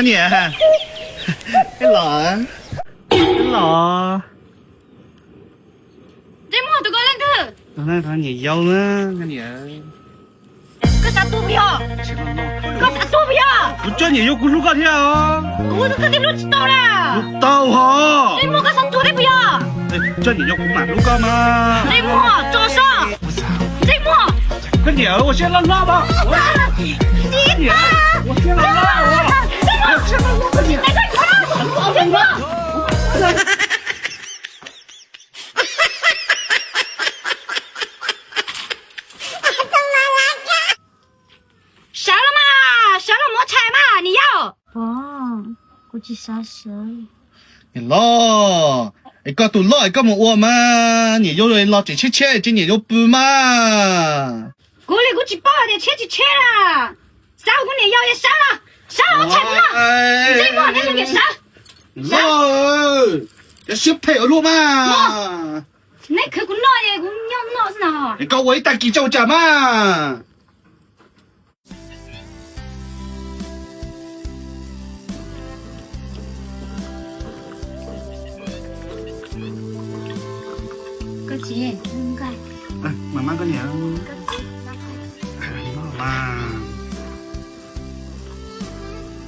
看你，哎老，老，这么多个人去，那看你腰呢？看你，个啥都不要，个啥都不要，不叫你要咕噜高跳啊！我都肯定都知道了。到哈！这么个啥都得不要，哎，叫你要过马路干嘛？这么早上，这么，快点，我先让拉吧。你我先让拉我。我先让拉快点。这么。啥了嘛？啥了莫踩嘛？你要？哦，估计啥事？你老，一个都老，一个么我嘛？你有人老几千千，今年有不嘛？过来估计包的钱去钱了，3、5年要也杀了，杀了我踩不了，这么那个也杀。老，要小配了嘛？你可给我闹的，我尿是哪？你搞我一打几叫家嘛？哥姐，应该。哎，慢慢跟你啊。哥姐，妈妈。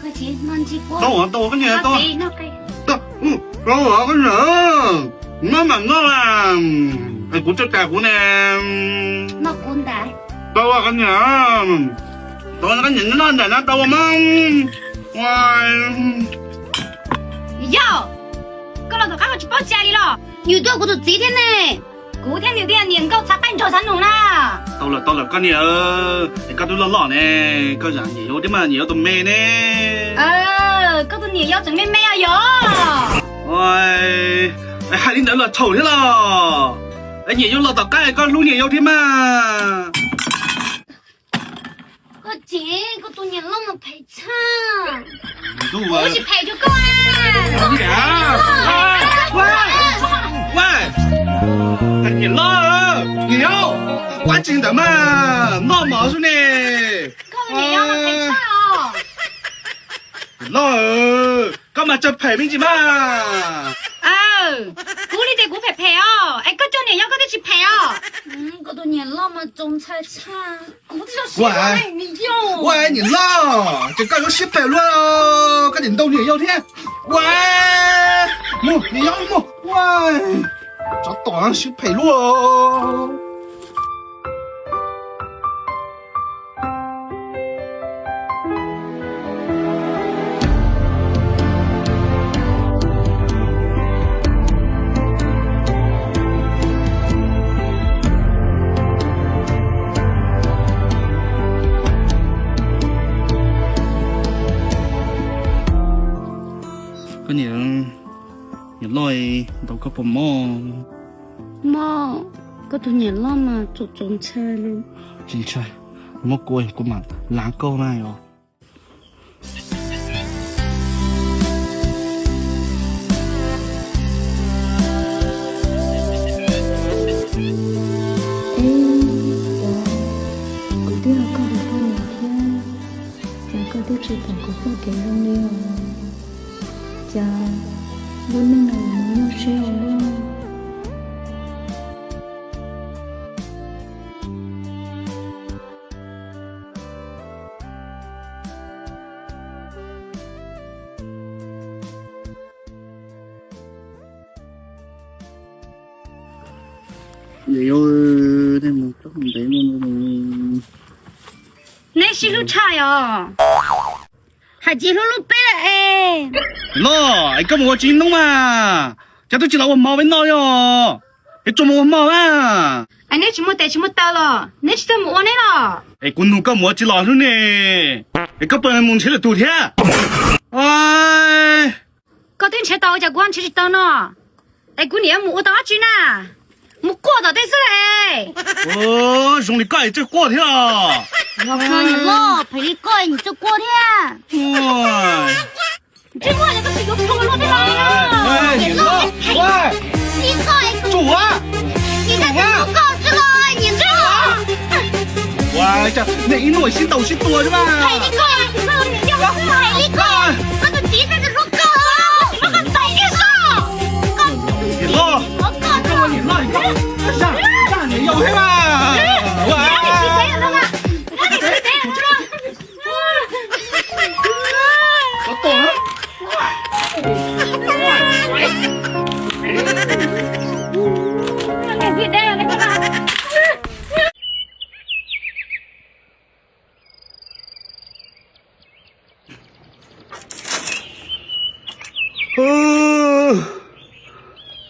哥姐，弄几锅。等我跟你，等我。那个。等我跟你，慢慢弄啦。哎，我这带货呢。那滚蛋。等我跟你，等我跟你那奶奶等我吗？哇。要，哥老头赶快去报家里了。有多我都这天呢。过天6点年糕茶半朝3弄啦。到了，跟你你搞到老呢，个人也有的嘛，也有的美呢。搞到你要准备没啊有？哎，喊你了丑去了，哎，也有老早盖个路也有的嘛。哥姐，我多年了没陪唱，我我去陪就够啊。喂，你老，你要关紧的嘛，闹毛子呢。告诉你要没陪唱哦。老，干嘛这陪命去嘛？鼓励在鼓陪哦，哎，哥叫你要哥一起陪哦。我多年了没种菜唱，我这叫喜欢你用。喂，你老，这刚有10陪了，赶紧到你要天。喂，你要么？喂，这当然10陪了。cái gì lôi đâu có bom mò có tụi nhện lo mà trộn trộn chơi luôn chính chơi một cùi của mặt lá câu này rồi chỉ còn có một cái lông liêu cha luôn mình nào muốn nhau treo luôn nhiều đây một chút không thấy luôn nãy xí lúc chai à hãy chỉ lúc bé lại lo ai có một chuyện đúng mà chắc tôi chỉ là một màu với nó rồi cái chung một màu à anh ấy chỉ một tao rồi nãy chỉ một anh ấy rồi cái con nuôi có một chỉ là thôi nè cái các bạn muốn chơi là tụt thế ai có tên chơi tao chắc quan chơi tao nó cái cô niệm một tao chứ na một quả tao đấy rồi dùng đi cày chơi quả thế à我看你了，陪你过你就过天。哇！这过那个是有头落的来了。喂，你说，喂，你过，走啊！你看我告诉了你这。喂，哇，这你弄先到先多啫嘛。係呢個啊，又係呢個，我就指住呢個，我個第一個，你咯，跟我你咯，讓你有黑嘛？哇！我懂了。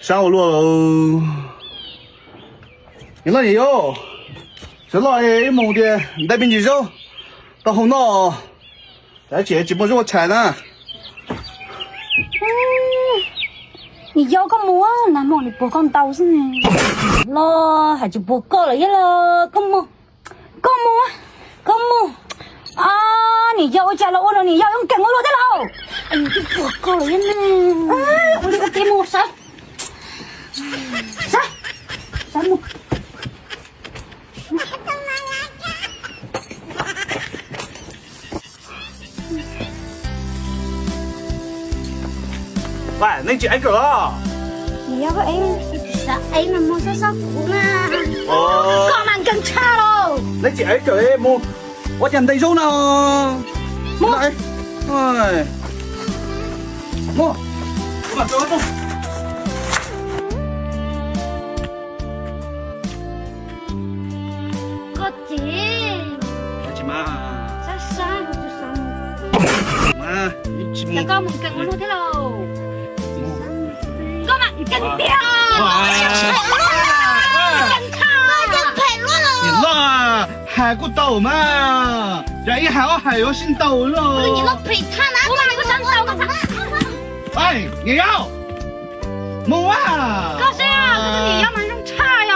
上午落喽，你那也有，这老爷忙的，那边你走，到后脑，再接几包肉菜呢。你要個麼啊？那麼你不講到先呢？咯，係就不講了一了，個麼啊？你要我家了，我了你要用跟我了的了。哎，你就不講了一呢？哎，我這個點我啥麼？喂，你幾個？你要個 A 啥 A 呢？冇啥啥苦呢？哦，個蠻更差咯。你幾個冇？我人哋做呢？冇，哎，冇，我把這個弄。個姐，幹嘛？啥啥就啥。啊，你幾大毛？哥唔跟我攞啲咯。哥嘛唔跟掉。你啦，還個豆嘛？人一喊我還要先豆咯。你攞皮擦啊！我話你個想豆個啥？哎，你要？冇啊。哥先啊，可是你要蠻種差呀。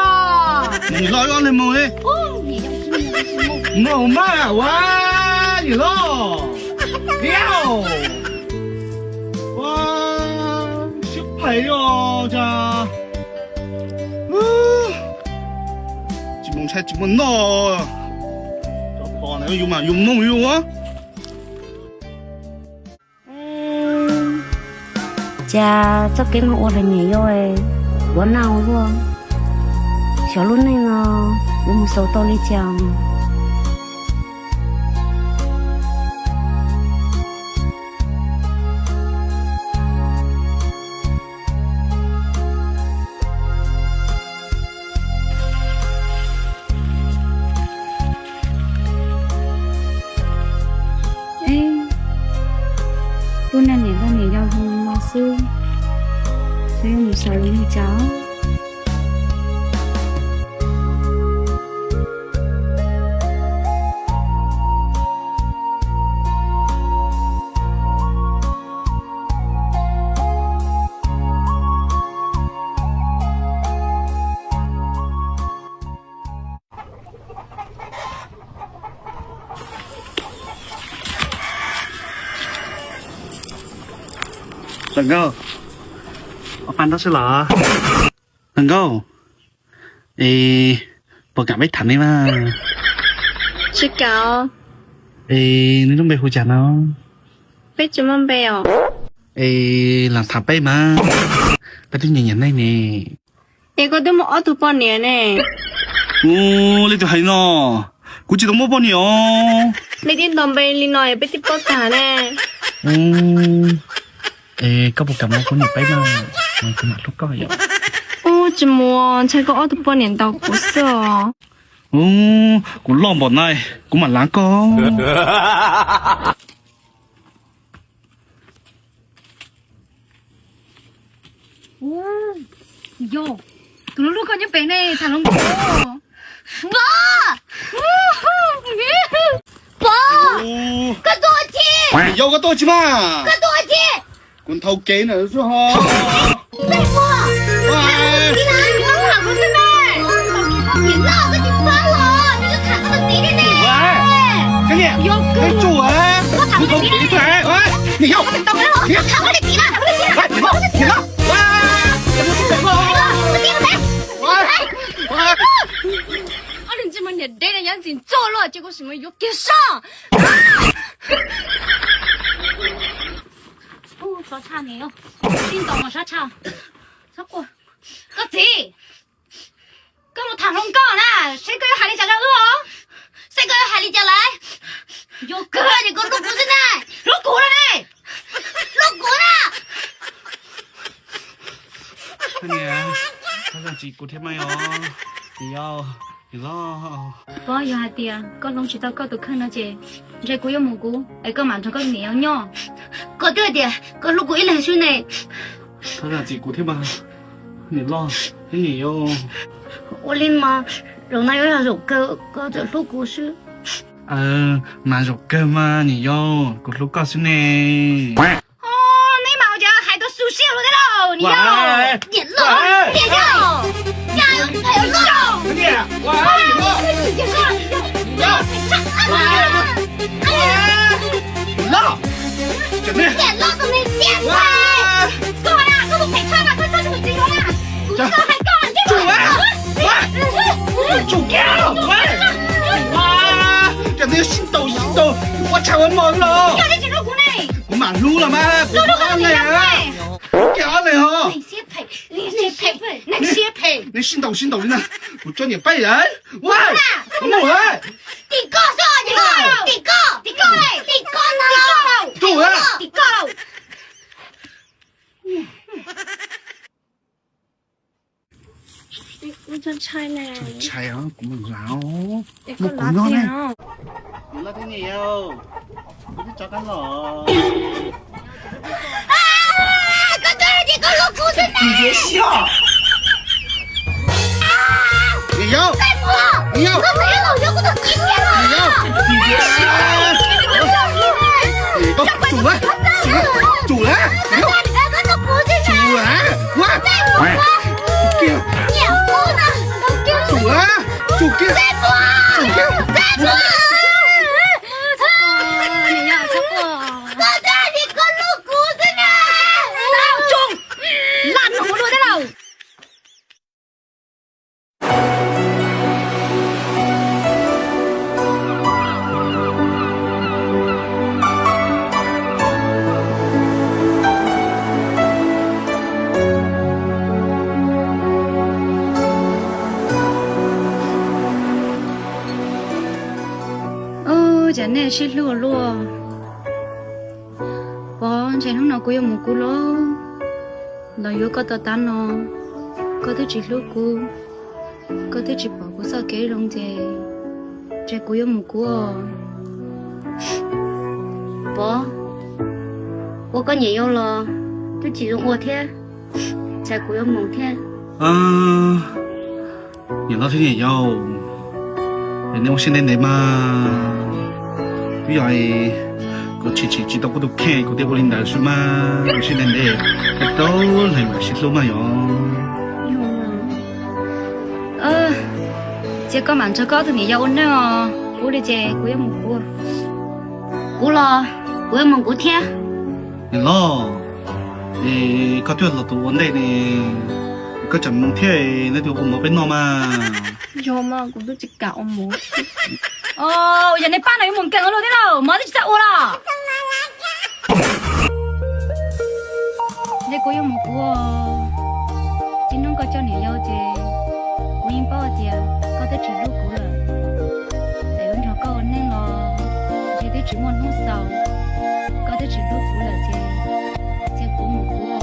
你老要你冇咧？哦，你要是冇嘛？哇，你咯？你要？哇，小朋友咋？幾毛菜幾毛咯？這包呢有嘛？有冇有啊？cha chắc cái ngộ là nhảy rồi bữa nào luôn cháu lúc này là một số to đi chàng lúc này nhảy giao thông mà sư thế một sao đi cháu Đừng go. Anh đó sẽ là Đừng go. Ê, bộ cảm biết thành đi mà. Chị cậu, Ê, nếu nó bê hù chả nó. biết chúng mình bè à? Ê, làm thả bê mà. Bê tôi nhìn này nè. Em có đứa một ở tụ bao nhiêu nè? Ồ, lấy tôi hay nó. Cô chỉ tao mua bao nhiêu. Lấy tiền đồng bè đi nói biết tiếp bao cả nè. Ồ. Ê, có bộ cảm ơn của nhịp bê mà. Mà tôi mặt lúc có vậy. Ô, chị mua, chị có ở tụ bao nhiêu đâu có sợ. Ồ, cũng lòng bọn này. Cũng mà láng có. Yo, tụi nó lúc con những bé này thằng lông bố. Bố! Bố! Cái đồ chi? Yêu cái tôi chứ mà. Cái đồ chi? Con thâu kế nữa chứ hả? Đây mua! Đi nào, đi nào thẳng của xin này! Nhìn lo cái gì phá rồi, đi thẳng cái tí đi nè! Cái gì? Cái chủ á! Cái thằng tí thế! Nhìn yêu! Thằng cái tí nào, thằng cái tí nào! Nhìn yêu! Nhìn yêu! Cái tí nào thế? Ở đừng chị mình nhảy 且对着眼睛做了，结果什么又给上。哦，烧茶没有，听懂了烧茶，烧过，个子，跟我谈龙岗啦，谁个海里家家饿哦？谁个海里家来？有个你个露骨是呢？露骨了呢？露骨了！他娘，他让几股天没有，你lo. Có yêu hai tia, có lông chỉ tao có tụ khăn nó chị, rồi cô yêu một cú, ấy có mặn cho có nhiều nhau. Có đứa tia, có lúc cô ít lại suy này.他让几股天嘛，你lo，你有。我拎嘛，rồi nay ở rồi có được lúc cô suy. Mà rồi cơ mà你有，กูรู้ก็สิเนี่ย 你冇就係個蘇小佬的咯，你有，點咯，點咗，加油，係咯，你喂，點咯，你有，lo，真的，點咯，咁你先快，過啦，嗰個皮叉啦，佢真係自我啦，古哥係個人嘅，主教，喂，哇，真的心抖，我踩完門咯，有啲錢都估你，我馬路了嗎？都咁你有咩？屌你哦！你先賠，你先賠，你心抖的呢？我抓你背人，喂，我冇嚟，你哥說你哥，你哥嘞，你哥呢？做啊！你哥咯。我真猜呢，係啊，咁唔鬧，一個辣條。你拉天你有，我啲抓緊咯。哥哥，你给我鼓起来！你別笑。你有，你有，我没有，有我的今天了。你有，你別笑。主人，主人，哥哥，你给我鼓起来！主人，喂，你不能，主人，主人，再不。你要吃过？哥哥，你给我鼓起来！老钟，烂葫芦的老。giờ này xí lúa lúa, bỏ trên hôm nào cũng một cú lúa, là yêu có tao tan nó, có thứ chỉ lúa cú, có thứ chỉ bỏ cú sao kế rong thế, chỉ cũng yêu một cú à, bỏ, tôi có nhiều rồi, tôi chỉ dùng một thế, chỉ cũng yêu một thế.你老天也要，人家我现在你嘛。因為個次次知道嗰度傾嗰啲好靚大樹嘛，我先靚啲，亦都係埋雪佬嘛樣。這個蠻出高頭你要我呢？我哋姐我要蒙古，古咯，我要蒙古天。你咯，個條路途穩定呢，個陣蒙天那條我冇俾我嘛。有嘛？我都只搞冇。哦，人哋班嚟要門鏡嗰度啲咯，冇得執我啦。你個要蒙古哦，今天個叫你要啫，我應包啲啊，覺得住碌古啦，嚟揾咗個呢咯，你啲住我好受，覺得住碌古啦啫，只古蒙古哦。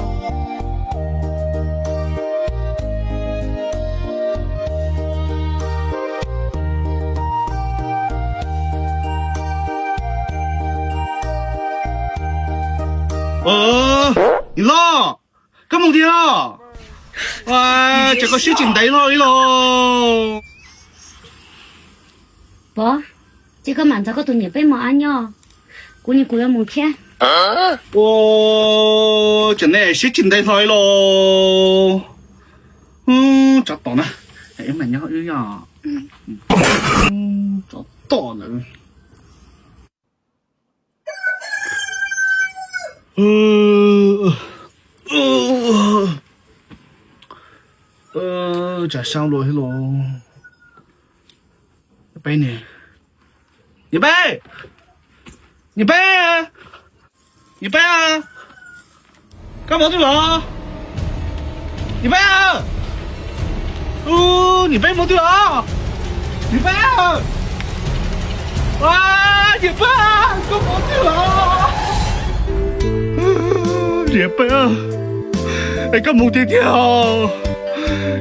你咯，咁冇啲咯，哇，這個小錢底咯，呢咯。bố, chỉ có mặn cho có tụi nhỉ bên mà ăn nhau, cô nhỉ cô要một thiên. 我真係小錢底來咯，找到呢，哎呀，慢點呀，找到了。就收落去咯，贝呢？你贝，你贝，你贝啊！干嘛去了？你贝啊！哦，你贝么对了？你贝啊！哇，你贝啊！干嘛去了？你贝啊！哎，干嘛跌跳？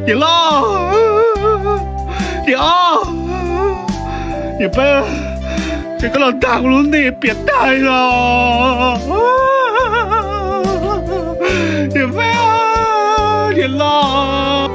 你啦！你啊！你贝，这个老大姑你别带了！你贝啊！你啦！